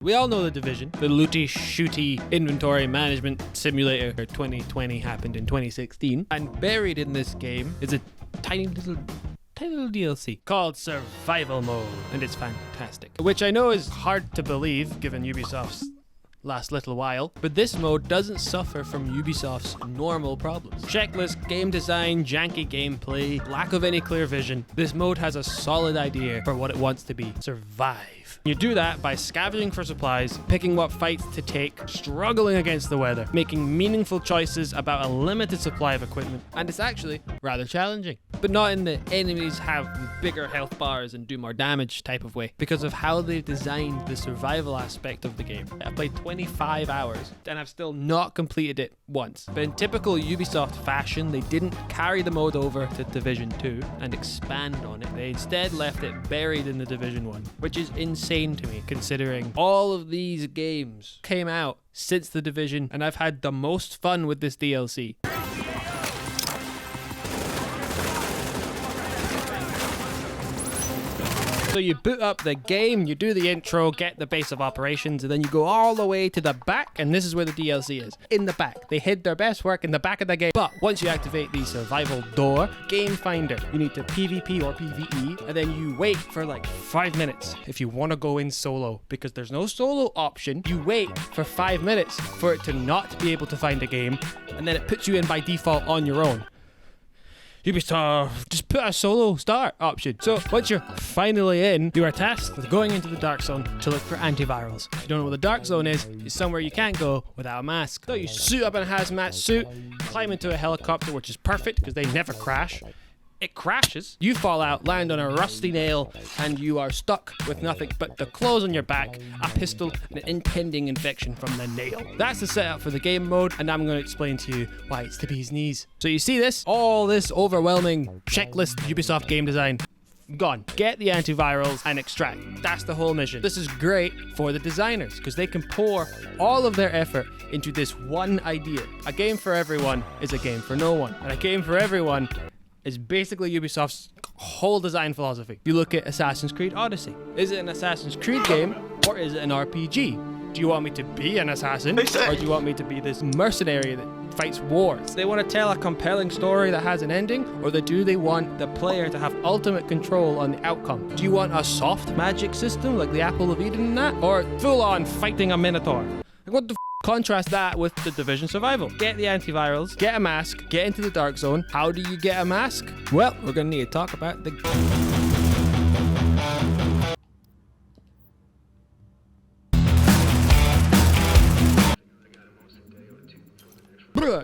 We all know The Division, the looty, shooty inventory management simulator. 2020 happened in 2016, and buried in this game is a tiny little DLC called Survival Mode, and it's fantastic. Which I know is hard to believe given Ubisoft's last little while, but this mode doesn't suffer from Ubisoft's normal problems. Checklist, game design, janky gameplay, lack of any clear vision. This mode has a solid idea for what it wants to be. Survive. You do that by scavenging for supplies, picking what fights to take, struggling against the weather, making meaningful choices about a limited supply of equipment, and it's actually rather challenging. But not in the enemies have bigger health bars and do more damage type of way, because of how they've designed the survival aspect of the game. I've played 25 hours and I've still not completed it once. But in typical Ubisoft fashion, they didn't carry the mode over to Division 2 and expand on it. They instead left it buried in the Division 1, which is insane to me considering all of these games came out since the Division, and I've had the most fun with this DLC. So you boot up the game, you do the intro, get the base of operations, and then you go all the way to the back, and this is where the DLC is. In the back. They hid their best work in the back of the game. But once you activate the survival door, game finder, you need to PvP or PvE, and then you wait for like 5 minutes if you want to go in solo, because there's no solo option. You wait for 5 minutes for it to not be able to find a game, and then it puts you in by default on your own. Ubisoft, just put a solo start option. So once you're finally in, you are tasked with going into the dark zone to look for antivirals. If you don't know what the dark zone is, it's somewhere you can't go without a mask. So you suit up in a hazmat suit, climb into a helicopter, which is perfect because they never crash. It crashes, you fall out, land on a rusty nail, and you are stuck with nothing but the clothes on your back, a pistol, and an impending infection from the nail. That's the setup for the game mode, and I'm going to explain to you why it's the bee's knees. So you see this? All this overwhelming checklist Ubisoft game design. Gone. Get the antivirals and extract. That's the whole mission. This is great for the designers because they can pour all of their effort into this one idea. A game for everyone is a game for no one, and a game for everyone is basically Ubisoft's whole design philosophy. You look at Assassin's Creed Odyssey. Is it an Assassin's Creed game or is it an RPG? Do you want me to be an assassin or do you want me to be this mercenary that fights wars? They want to tell a compelling story that has an ending, or do they want the player to have ultimate control on the outcome? Do you want a soft magic system like the Apple of Eden and that, or full on fighting a minotaur? Like what the Contrast that with the Division survival. Get the antivirals, get a mask, get into the dark zone. How do you get a mask? Well, we're gonna need to talk about the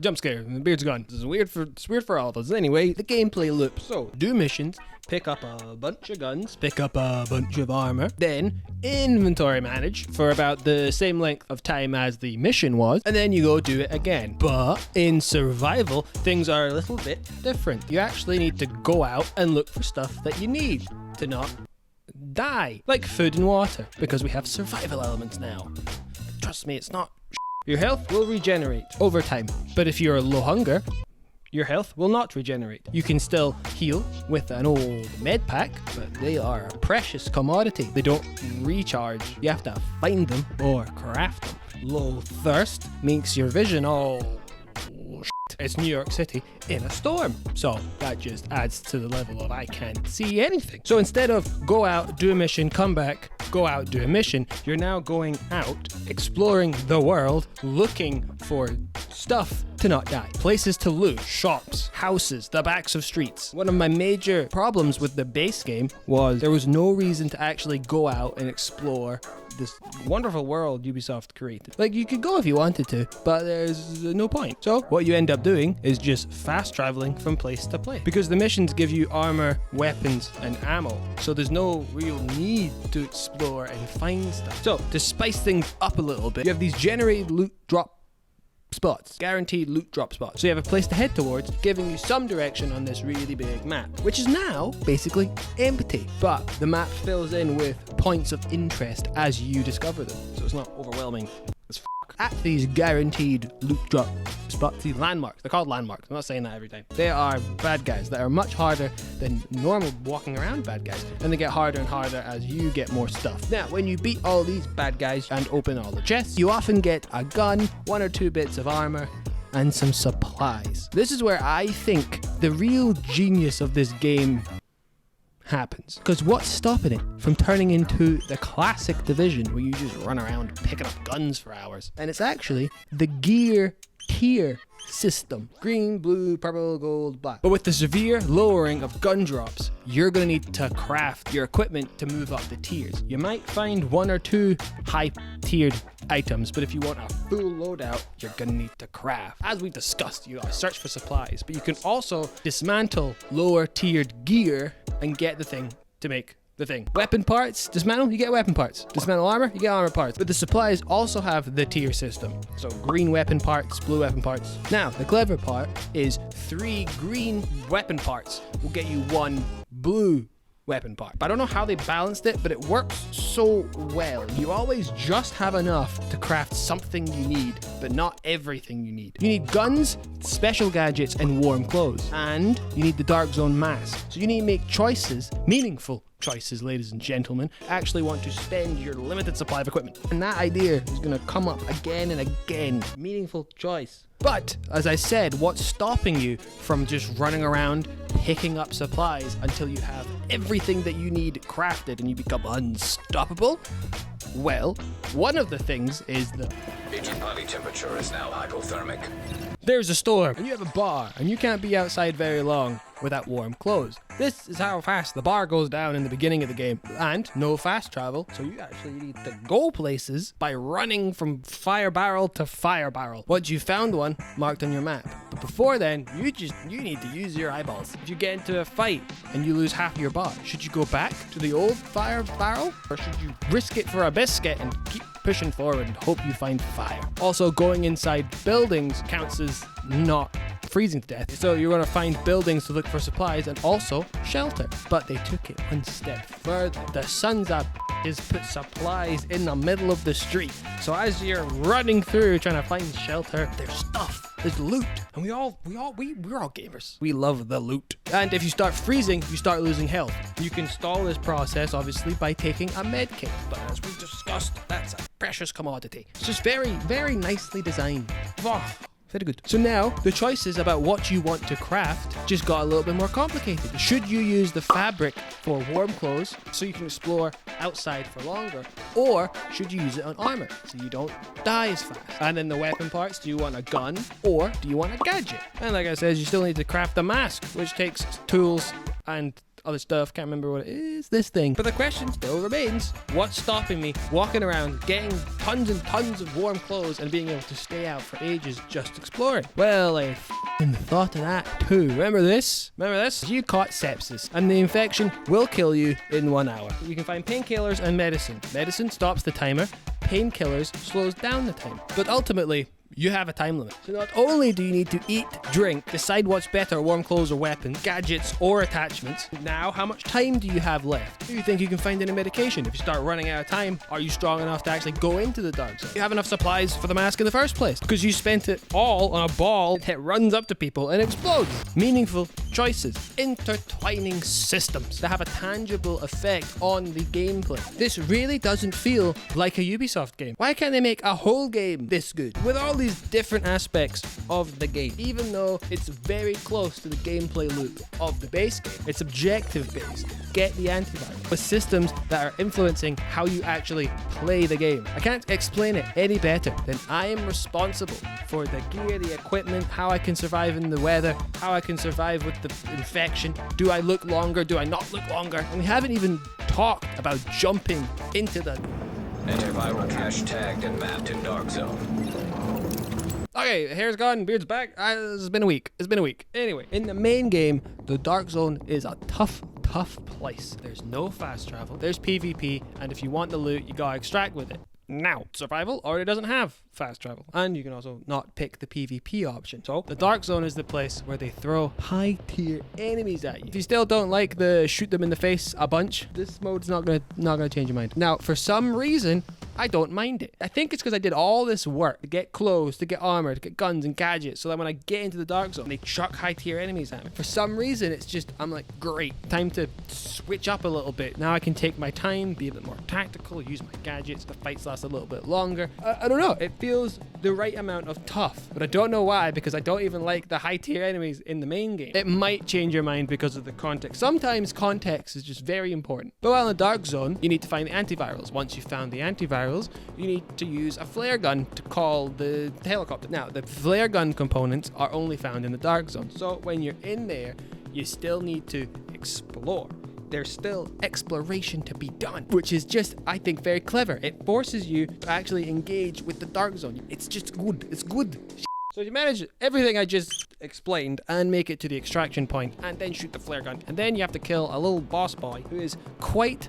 jump scare. The beard's gone. This is weird for all of us. Anyway, the gameplay loop. So, do missions, pick up a bunch of guns, pick up a bunch of armor, then inventory manage for about the same length of time as the mission was, and then you go do it again. But in survival, things are a little bit different. You actually need to go out and look for stuff that you need to not die, like food and water, because we have survival elements now. Trust me, it's not. Your health will regenerate over time, but if you're low hunger, your health will not regenerate. You can still heal with an old med pack, but they are a precious commodity. They don't recharge. You have to find them or craft them. Low thirst makes your vision all shit. It's New York City in a storm. So that just adds to the level of I can't see anything. So instead of go out, do a mission, come back, go out, do a mission, you're now going out, exploring the world, looking for stuff to not die. Places to loot, shops, houses, the backs of streets. One of my major problems with the base game was there was no reason to actually go out and explore this wonderful world Ubisoft created. Like, you could go if you wanted to, but there's no point. So what you end up doing is just fast traveling from place to place, because the missions give you armor, weapons, and ammo. So there's no real need to explore and find stuff. So to spice things up a little bit, you have these generated loot drop spots, guaranteed loot drop spots. So you have a place to head towards, giving you some direction on this really big map, which is now basically empty. But the map fills in with points of interest as you discover them, so it's not overwhelming as f***. At these guaranteed loot drop spots, but the landmarks. They're called landmarks. I'm not saying that every time. They are bad guys that are much harder than normal walking around bad guys. And they get harder and harder as you get more stuff. Now, when you beat all these bad guys and open all the chests, you often get a gun, 1 or 2 bits of armor, and some supplies. This is where I think the real genius of this game happens. Because what's stopping it from turning into the classic Division where you just run around picking up guns for hours? And it's actually the gear tier system. Green, blue, purple, gold, black. But with the severe lowering of gun drops, you're going to need to craft your equipment to move up the tiers. You might find 1 or 2 high tiered items, but if you want a full loadout, you're going to need to craft. As we discussed, you gotta search for supplies, but you can also dismantle lower tiered gear and get the thing to make the thing. Weapon parts, dismantle, you get weapon parts. Dismantle armor, you get armor parts. But the supplies also have the tier system. So green weapon parts, blue weapon parts. Now, the clever part is 3 green weapon parts will get you 1 blue weapon part. But I don't know how they balanced it, but it works so well. You always just have enough to craft something you need, but not everything you need. You need guns, special gadgets, and warm clothes. And you need the Dark Zone mask. So you need to make choices, meaningful choices, ladies and gentlemen. Actually want to spend your limited supply of equipment. And that idea is going to come up again and again. Meaningful choice. But, as I said, what's stopping you from just running around picking up supplies until you have everything that you need crafted and you become unstoppable? Well, one of the things is the Agent body temperature is now hypothermic. There's a storm, and you have a bar, and you can't be outside very long without warm clothes. This is how fast the bar goes down in the beginning of the game, and no fast travel, so you actually need to go places by running from fire barrel to fire barrel. Once you found one, marked on your map. But before then, you need to use your eyeballs. If you get into a fight and you lose half your bar, should you go back to the old fire barrel, or should you risk it for a biscuit and keep pushing forward and hope you find fire? Also, going inside buildings counts as not freezing to death. So you're going to find buildings to look for supplies and also shelter. But they took it one step further. The sons of is put supplies in the middle of the street. So as you're running through trying to find shelter, there's stuff, there's loot. And we're all gamers. We love the loot. And if you start freezing, you start losing health. You can stall this process, obviously, by taking a med kit. But as we discussed, that's a precious commodity. It's just very, very nicely designed. Oh, very good. So now, the choices about what you want to craft just got a little bit more complicated. Should you use the fabric for warm clothes so you can explore outside for longer? Or should you use it on armor so you don't die as fast? And then the weapon parts, do you want a gun or do you want a gadget? And like I said, you still need to craft the mask, which takes tools and other stuff. Can't remember what it is, this thing. But the question still remains, what's stopping me walking around getting tons and tons of warm clothes and being able to stay out for ages just exploring? Well, I thought of that too. Remember this? You caught sepsis and the infection will kill you in 1 hour. You can find painkillers and medicine. Medicine stops the timer. Painkillers slows down the time. But ultimately, you have a time limit. So not only do you need to eat, drink, decide what's better, warm clothes or weapons, gadgets or attachments, now how much time do you have left? Do you think you can find any medication? If you start running out of time, are you strong enough to actually go into the dark zone? Do you have enough supplies for the mask in the first place? Because you spent it all on a ball that runs up to people and explodes. Meaningful choices, intertwining systems that have a tangible effect on the gameplay. This really doesn't feel like a Ubisoft game. Why can't they make a whole game this good? With all these different aspects of the game, even though it's very close to the gameplay loop of the base game. It's objective based. Get the antivirus. With systems that are influencing how you actually play the game. I can't explain it any better than I am responsible for the gear, the equipment, how I can survive in the weather, how I can survive with the infection. Do I look longer? Do I not look longer? And we haven't even talked about jumping into the Antiviral cache tagged and mapped in Dark Zone. Okay, hair's gone, beard's back. It's been a week. Anyway, in the main game, the Dark Zone is a tough place. There's no fast travel. There's PvP, and if you want the loot, you gotta extract with it. Now, survival already doesn't have fast travel, and you can also not pick the PvP option. So the Dark Zone is the place where they throw high tier enemies at you. If you still don't like the shoot them in the face a bunch, this mode's not gonna change your mind. Now, for some reason, I don't mind it. I think it's because I did all this work to get clothes, to get armor, to get guns and gadgets, so that when I get into the Dark Zone, they chuck high tier enemies at me. For some reason, it's just, I'm like, great, time to switch up a little bit. Now I can take my time, be a bit more tactical, use my gadgets, the fights last a little bit longer. I don't know, it feels the right amount of tough, but I don't know why, because I don't even like the high tier enemies in the main game. It might change your mind because of the context. Sometimes context is just very important. But while in the Dark Zone, you need to find the antivirals. Once you've found the antivirals, you need to use a flare gun to call the helicopter. Now, the flare gun components are only found in the Dark Zone. So when you're in there, you still need to explore. There's still exploration to be done, which is just, I think, very clever. It forces you to actually engage with the Dark Zone. It's just good. It's good. So you manage everything I just explained and make it to the extraction point and then shoot the flare gun. And then you have to kill a little boss boy who is quite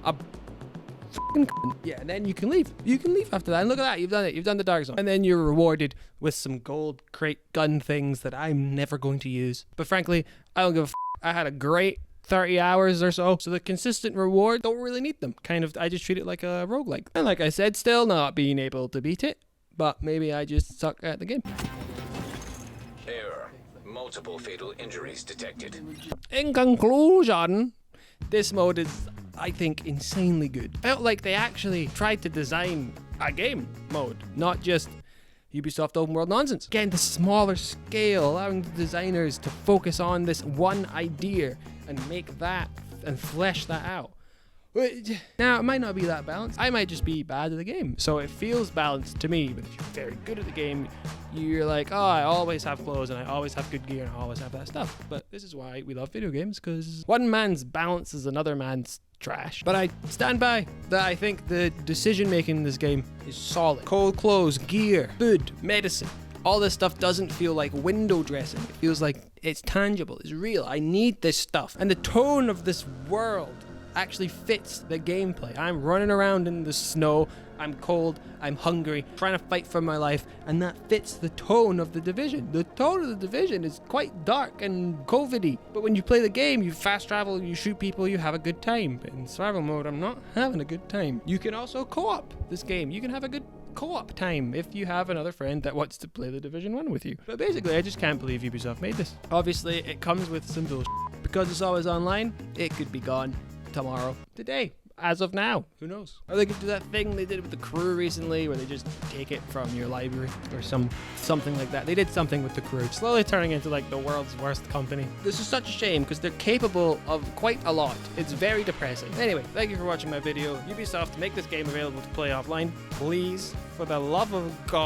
a f***ing cunt. Yeah, and then you can leave. You can leave after that. And look at that. You've done it. You've done the Dark Zone. And then you're rewarded with some gold crate gun things that I'm never going to use. But frankly, I don't give a f***. I had a great 30 hours or so. So the consistent reward, don't really need them. Kind of, I just treat it like a roguelike. And like I said, still not being able to beat it. But maybe I just suck at the game. Error. Multiple fatal injuries detected. In conclusion, this mode is, I think, insanely good. Felt like they actually tried to design a game mode, not just Ubisoft open world nonsense. Again, the smaller scale, allowing the designers to focus on this one idea and make that and flesh that out. Now, it might not be that balanced. I might just be bad at the game. So it feels balanced to me, but if you're very good at the game, you're like, oh, I always have clothes and I always have good gear and I always have that stuff. But this is why we love video games, because one man's balance is another man's trash. But I stand by that. I think the decision making in this game is solid. Cold clothes, gear, food, medicine. All this stuff doesn't feel like window dressing. It feels like it's tangible, it's real. I need this stuff. And the tone of this world actually fits the gameplay. I'm running around in the snow, I'm cold, I'm hungry, trying to fight for my life, and that fits the tone of The Division. The tone of The Division is quite dark and COVID-y, but when you play the game, you fast travel, you shoot people, you have a good time. But in survival mode, I'm not having a good time. You can also co-op this game. You can have a good co-op time if you have another friend that wants to play The Division 1 with you. But basically, I just can't believe Ubisoft made this. Obviously, it comes with some bullshit. Because it's always online, it could be gone tomorrow, today, as of now, who knows? Are they gonna do that thing they did with The Crew recently where they just take it from your library or something like that? They did something with The Crew, slowly turning into like the world's worst company. This is such a shame because they're capable of quite a lot. It's very depressing. Anyway, thank you for watching my video. Ubisoft, make this game available to play offline, please, for the love of God.